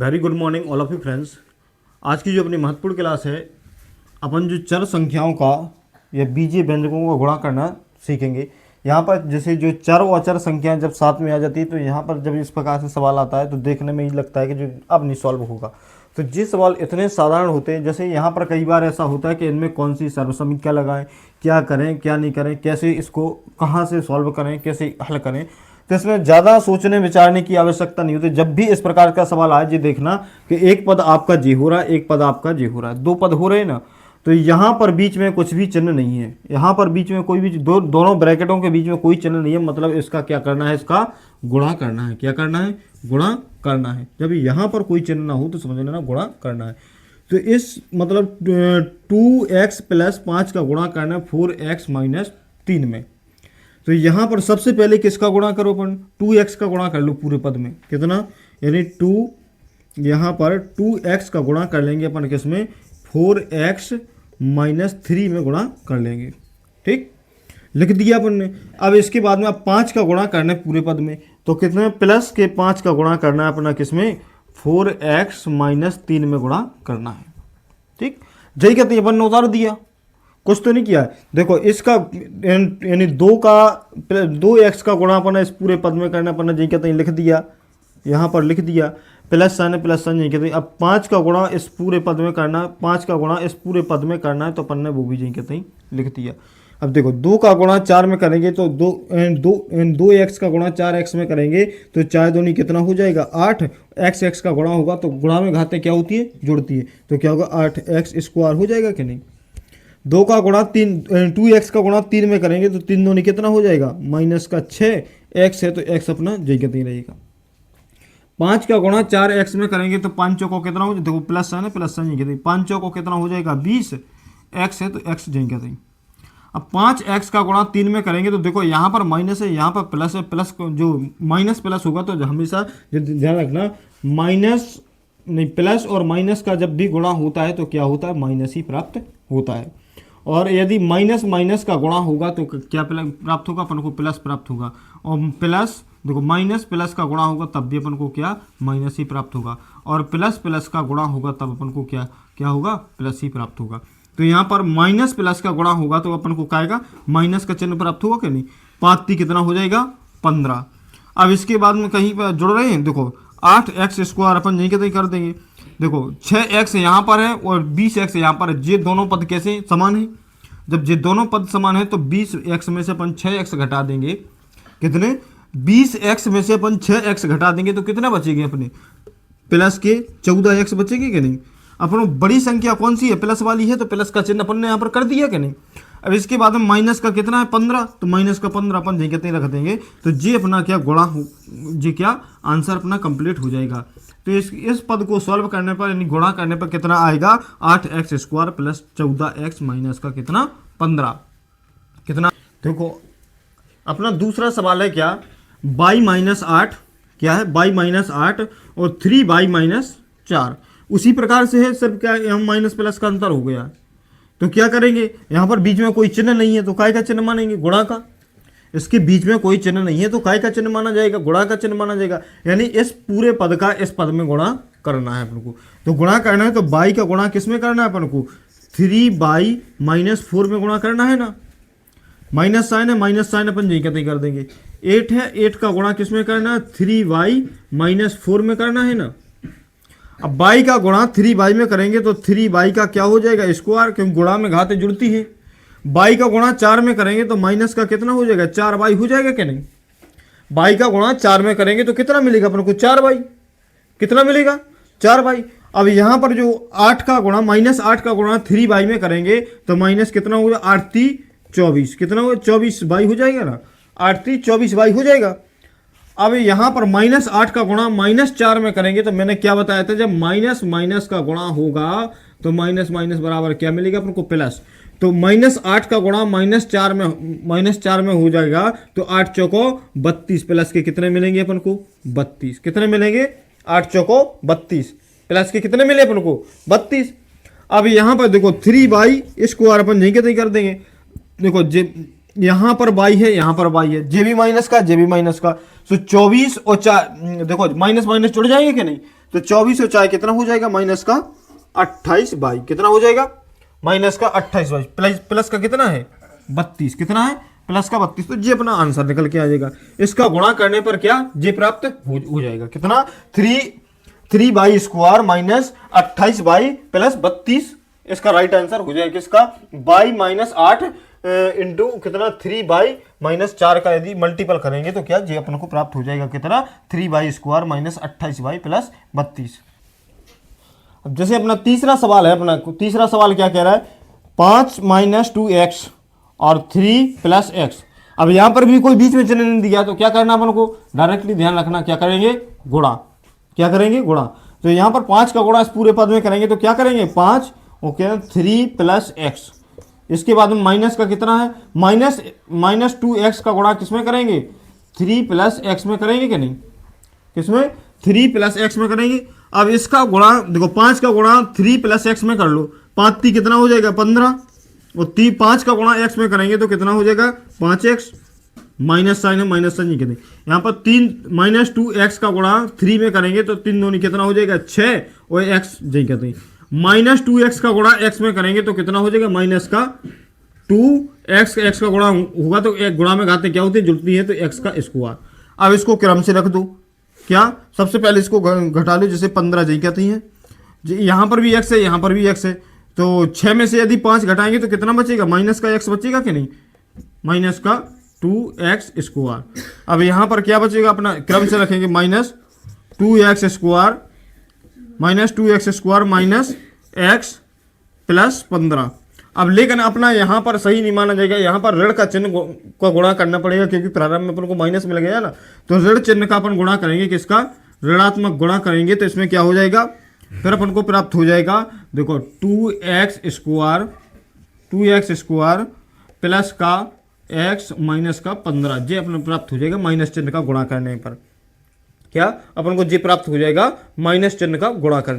Very good morning all of you friends. आज की जो अपनी महत्वपूर्ण क्लास है, अपन जो चर संख्याओं का या बीजीय व्यंजकों का गुणा करना सीखेंगे। यहाँ पर जैसे जो चर और अचर संख्याएं जब साथ में आ जाती है तो यहाँ पर जब इस प्रकार से सवाल आता है तो देखने में ही लगता है कि जो अब नहीं सॉल्व होगा। तो ये सवाल इतने साधारण होते हैं, जैसे यहाँ पर कई बार ऐसा होता है कि इनमें कौन सी सर्वसम्मति लगाएं, क्या करें क्या नहीं करें, कैसे इसको कहाँ से सॉल्व करें, कैसे हल करें। तो इसमें ज़्यादा सोचने विचारने की आवश्यकता नहीं होती। जब भी इस प्रकार का सवाल आए, ये देखना कि एक पद आपका जे हो रहा है, एक पद आपका जे हो रहा है, दो पद हो रहे हैं ना, तो यहाँ पर बीच में कुछ भी चिन्ह नहीं है। यहाँ पर बीच में कोई भी दोनों ब्रैकेटों के बीच में कोई चिन्ह नहीं है, मतलब इसका क्या करना है, इसका गुणा करना है। क्या करना है? गुणा करना है। जब यहाँ पर कोई चिन्ह ना हो तो समझ लेना गुणा करना है। तो इस मतलब 2x + 5 का गुणा करना है 4x - 3 में। तो यहाँ पर सबसे पहले किसका गुणा करो अपन? 2x का गुणा कर लो पूरे पद में। कितना? यानी 2, यहाँ पर 2x का गुणा कर लेंगे अपन किसमें? 4x - 3 में गुणा कर लेंगे। ठीक, लिख दिया अपन ने। अब इसके बाद में अब 5 का गुणा करना है पूरे पद में, तो कितने? प्लस के 5 का गुणा करना है अपना किसमें? 4x - 3 में गुणा करना है। ठीक, जही कहते हैं अपन ने उतार दिया, कुछ तो नहीं किया है। देखो इसका यानी 2x का गुणा अपना इस पूरे पद में करना अपन ने, जही कहते हैं लिख दिया, यहाँ पर लिख दिया, प्लस साइन है, प्लस साइन यही कहते हैं। अब 5 का गुणा इस पूरे पद में करना है, 5 का गुणा इस पूरे पद में करना है, तो अपन ने वो भी यही कहते हैं लिख दिया। अब देखो 2 का गुणा 4 में करेंगे तो 2x का गुणा 4x में करेंगे तो 4 दूनी कितना हो जाएगा? 8। x का गुणा होगा तो गुणा में घातें क्या होती है? जुड़ती है। तो क्या होगा? 8x² हो जाएगा कि नहीं? 2 का गुणा 2x का गुणा 3 में करेंगे तो 3 दूनी कितना हो जाएगा? -6। x है तो x अपना जय कहते ही रहेगा। 5 का गुणा 4x में करेंगे तो 5 चौको कितना हो जाएगा? देखो प्लस है ना, प्लस साइन कहते हैं। 5 चौको कितना हो जाएगा? 20। x है तो x जय कहते हैं। अब 5x का गुणा 3 में करेंगे तो देखो यहाँ पर माइनस है, यहाँ पर प्लस है। प्लस जो माइनस प्लस होगा तो हमेशा ध्यान रखना, माइनस नहीं, प्लस और माइनस का जब भी गुणा होता है तो क्या होता है? माइनस ही प्राप्त होता है। और यदि माइनस माइनस का गुणा होगा तो क्या प्राप्त होगा? अपन को प्लस प्राप्त होगा। और प्लस देखो माइनस प्लस का गुणा होगा तब भी अपन को क्या? माइनस ही प्राप्त होगा। और प्लस प्लस का गुणा होगा तब अपन को क्या क्या होगा? प्लस ही प्राप्त होगा। तो यहाँ पर माइनस प्लस का गुणा होगा तो अपन को क्या आएगा? माइनस का चिन्ह प्राप्त होगा कि नहीं? 5 कितना हो जाएगा? 15। अब इसके बाद में कहीं पर जुड़ रहे हैं, देखो 8x² अपन यहीं कहते कर देंगे। देखो 6x यहाँ पर है और 20x यहाँ पर है। ये दोनों पद कैसे समान है? जब ये दोनों पद समान है तो 20x में से अपन 6x घटा देंगे। कितने? 20x में से अपन 6x घटा देंगे तो कितना बचेगी अपने? प्लस के 14x बचेगी कि नहीं? अपन बड़ी संख्या कौन सी है? प्लस वाली है, तो प्लस का चिन्ह अपन ने यहाँ पर कर दिया कि नहीं? अब इसके बाद में माइनस का कितना है? 15, तो माइनस का 15 अपन जी कहते रख देंगे। तो ये अपना क्या गुणा हो, जी क्या आंसर अपना कंप्लीट हो जाएगा। तो इस पद को सॉल्व करने पर यानी गुणा करने पर कितना आएगा? 8x² + 14x माइनस का कितना? 15। कितना? देखो अपना दूसरा सवाल है क्या? y - 8 क्या है? y - 8 और 3y - 4 उसी प्रकार से है, सिर्फ क्या यहाँ माइनस प्लस का अंतर हो गया। तो क्या करेंगे? यहाँ पर बीच में कोई चिन्ह नहीं है तो काय का चिन्ह मानेंगे? गुणा का। इसके बीच में कोई चिन्ह नहीं है तो काय का चिन्ह माना जाएगा? गुणा का चिन्ह माना जाएगा। यानी इस पूरे पद का इस पद में गुणा करना है अपन को। तो गुणा करना है तो y का गुणा किस में करना है अपन को? 3y - 4 में गुणा करना है ना। माइनस साइन है, माइनस साइन अपन यही कहते कर देंगे। 8 है, 8 का गुणा किस में करना है? 3y - 4 में करना है ना। अब y का गुणा 3y में करेंगे तो 3y का क्या हो जाएगा? स्क्वायर, क्योंकि गुणा में घातें जुड़ती है। y का गुणा 4 में करेंगे तो माइनस का कितना हो जाएगा? 4y हो जाएगा कि नहीं? y का गुणा 4 में करेंगे तो कितना मिलेगा अपन को? 4y। कितना मिलेगा? 4y। अब यहाँ पर जो 8 का गुणा -8 का गुणा 3y में करेंगे तो माइनस कितना होगा? 8 × 24 कितना होगा? 24y हो जाएगा ना। 8 × 24y हो जाएगा। अब यहाँ पर -8 का गुणा -4 में करेंगे तो मैंने क्या बताया था? जब माइनस माइनस का गुणा होगा तो माइनस माइनस बराबर क्या मिलेगा अपन को? प्लस। तो -8 का गुणा -4 में हो जाएगा तो 8 चौको 32 प्लस के कितने मिलेंगे अपन को? 32। कितने मिलेंगे? 8 चौको 32 प्लस के कितने मिले अपन को? 32। अब यहाँ पर देखो 3y² अपन यहीं के कर देंगे। देखो यहाँ पर y है, यहाँ पर y है, जे भी माइनस का, जे भी माइनस का। तो 24 और 4 देखो माइनस माइनस जुड़ जाएंगे कि नहीं? तो 24 और 4 कितना हो जाएगा, माइनस का 28/, कितना हो जाएगा, माइनस का 28/, प्लस का कितना है 32, कितना है प्लस का 32। तो ये अपना आंसर निकल के आ जाएगा। इसका गुणा करने पर क्या ये प्राप्त हो जाएगा, कितना 3/² माइनस 28/, प्लस 32 इसका राइट आंसर हो जाएगा। किसका, बाई माइनस 8 इंटू कितना 3/-4 का यदि मल्टीपल करेंगे तो क्या ये अपन को प्राप्त हो जाएगा, कितना 3/² माइनस 28/, प्लस 32। अब जैसे अपना तीसरा सवाल है, अपना तीसरा सवाल क्या कह रहा है, 5 - 2x और 3 + x। अब यहां पर भी कोई बीच में चिन्ह नहीं दिया तो क्या करना अपन को, डायरेक्टली ध्यान रखना, क्या करेंगे, गुणा, क्या करेंगे, गुणा। तो यहां पर 5 का गुणा इस पूरे पद में करेंगे तो क्या करेंगे, 5 ओके 3 + x। इसके बाद में माइनस का कितना है, माइनस 2x का गुणा किसमें करेंगे, 3 + x में करेंगे कि नहीं, किसमें, 3 + x में करेंगे। अब इसका गुणा देखो, 5 का गुणा 3 + x में कर लो, 5 3 कितना हो जाएगा 15, और 5 का गुणा x में करेंगे तो कितना हो जाएगा 5x, माइनस साइन है, माइनस साइन नहीं कहते यहाँ पर। 3 - 2x का गुणा 3 में करेंगे तो 3 दूनी कितना हो जाएगा 6, और x यही कहते हैं। -2x का गुणा x में करेंगे तो कितना हो जाएगा, माइनस का 2x, x का गुणा होगा तो एक गुणा में घातें क्या होती है, जुड़ती है, तो x का स्क्वायर। अब इसको क्रम से रख दो, क्या, सबसे पहले इसको घटा लो, जैसे 15 यही कहती हैं, यहाँ पर भी x है, यहाँ पर भी x है, तो 6 में से यदि 5 घटाएंगे तो कितना बचेगा, माइनस का x बचेगा कि नहीं, माइनस का 2x²। अब यहाँ पर क्या बचेगा, अपना क्रम से रखेंगे, -2x² माइनस x + 15। अब लेकिन अपना यहाँ पर सही नहीं माना जाएगा, यहाँ पर ऋण का चिन्ह का गुणा करना पड़ेगा, क्योंकि प्रारंभ में अपन को माइनस मिल गया ना, तो ऋण चिन्ह का अपन गुणा करेंगे, किसका, ऋणात्मक गुणा करेंगे, तो इसमें क्या हो जाएगा, फिर अपन को प्राप्त हो जाएगा, देखो 2x² प्लस का x माइनस का 15, ये अपन प्राप्त हो जाएगा माइनस चिन्ह का गुणा करने पर। क्या अपन को ये प्राप्त हो जाएगा, माइनस चिन्ह का गुणा करने